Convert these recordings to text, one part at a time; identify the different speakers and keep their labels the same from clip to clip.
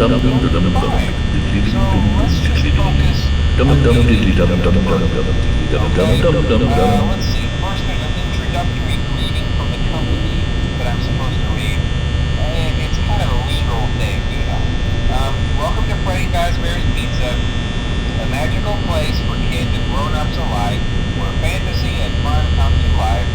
Speaker 1: Fine. So let's just focus on the meeting. Okay. Let's see. First, there's an introductory greeting from the company that I'm supposed to read. It's kind of a legal thing, you know. Welcome to Freedy'S Pizza, a magical place for kids and grown-ups alike, where fantasy and fun come to life.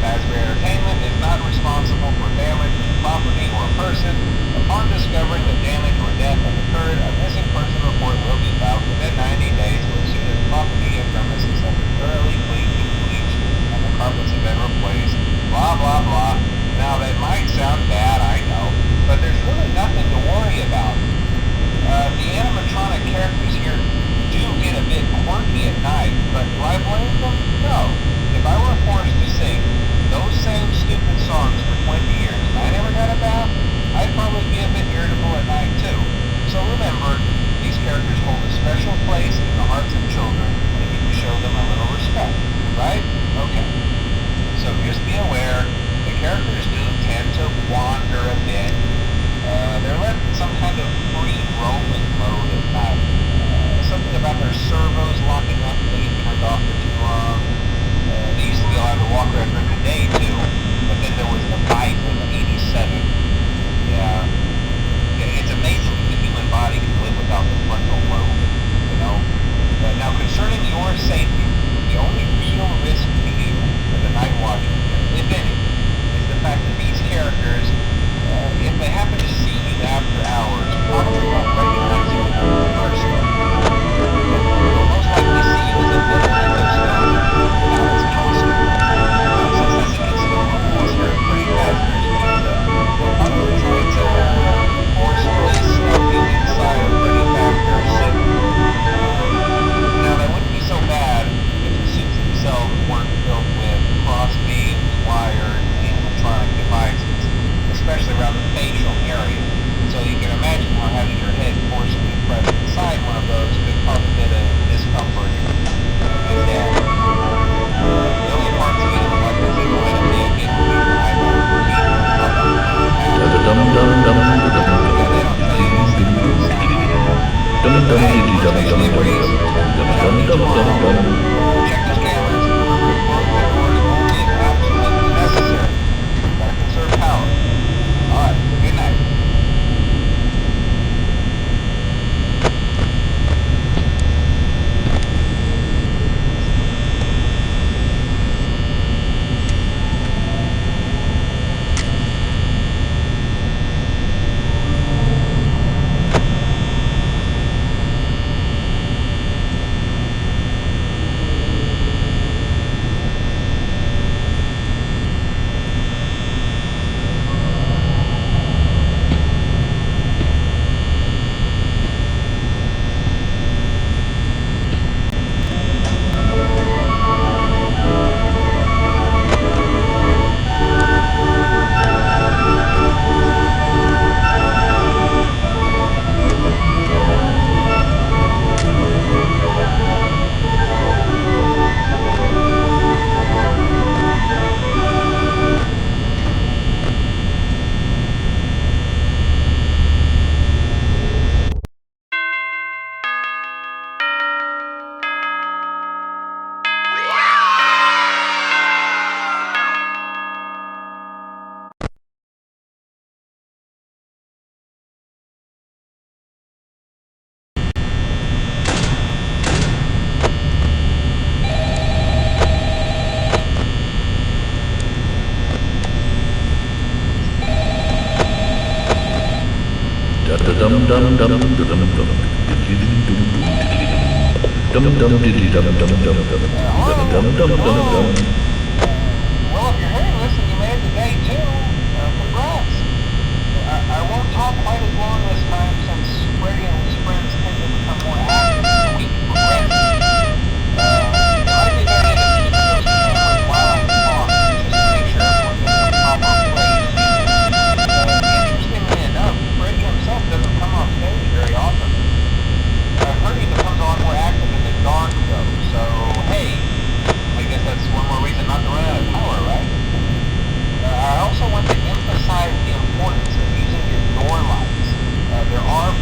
Speaker 1: Fazbear Entertainment is not responsible for damage to property or person. Upon discovering that damage or death has occurred, a missing person report will be filed within 90 days as soon as property and premises have been thoroughly cleaned and bleached and the carpets have been replaced. Blah, blah, blah. Now, that might sound bad, I know, but there's really nothing to worry about. The animatronic characters here do get a bit quirky at night, but do I blame them? No. If I were forced to sing those same stupid songs for 20 years and I never got a bath, I'd probably be a bit irritable at night too. So remember, these characters hold a special place in the hearts of children and you can show them a little respect, right? Okay. So just be aware, the characters do tend to wander a bit. They're left in some kind of free roaming mode at night. Something about their servos locking up and they get turned off for too long. They used to be allowed to walk around during the day too, but then there was the bite in 87. Yeah, it's amazing that the human body can live without the frontal lobe, you know? Now concerning your safety, the only real risk to you as a night watchman here, if any, is the fact that these characters, if they happen to see you after hours, probably won't recognize you as a person. They'll most likely see you as a middle endostone without its costume. Since that's against the rules here at Freedy'S Pizza, they'll probably try to forcefully stuff you inside a pretty fat pair of suit. Now, that wouldn't be so bad if the suits themselves weren't filled with cross-beams, wires, and animatronic devices, especially around the facial area. So you can imagine how having your head forcibly pressed inside one of those could cause a bit of discomfort and death. The only parts of you that would like to see the light of day again would be your eyeballs and teeth. Yeah, they don't tell you these things inside. Stay breeze. Check those cameras. Remember to close the doors only if absolutely necessary. Gotta conserve power. Alright, good night. Well, if you're hearing this and you made it today too, congrats. I won't talk quite as long this time since Freddy and his friends tend to become more active as the week progresses. It might be better to keep those cameras while I talk, just to make sure everyone's in their proper place. Interestingly enough, Freddy himself doesn't come off stage very often. I've heard he becomes a lot more active in the dark though, so hey, I guess that's one more reason not to run out of power, right? I also want to emphasize the importance of using your door lights. There are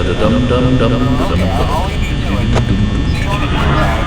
Speaker 1: Okay, I'll leave you to it. See you on the flip side.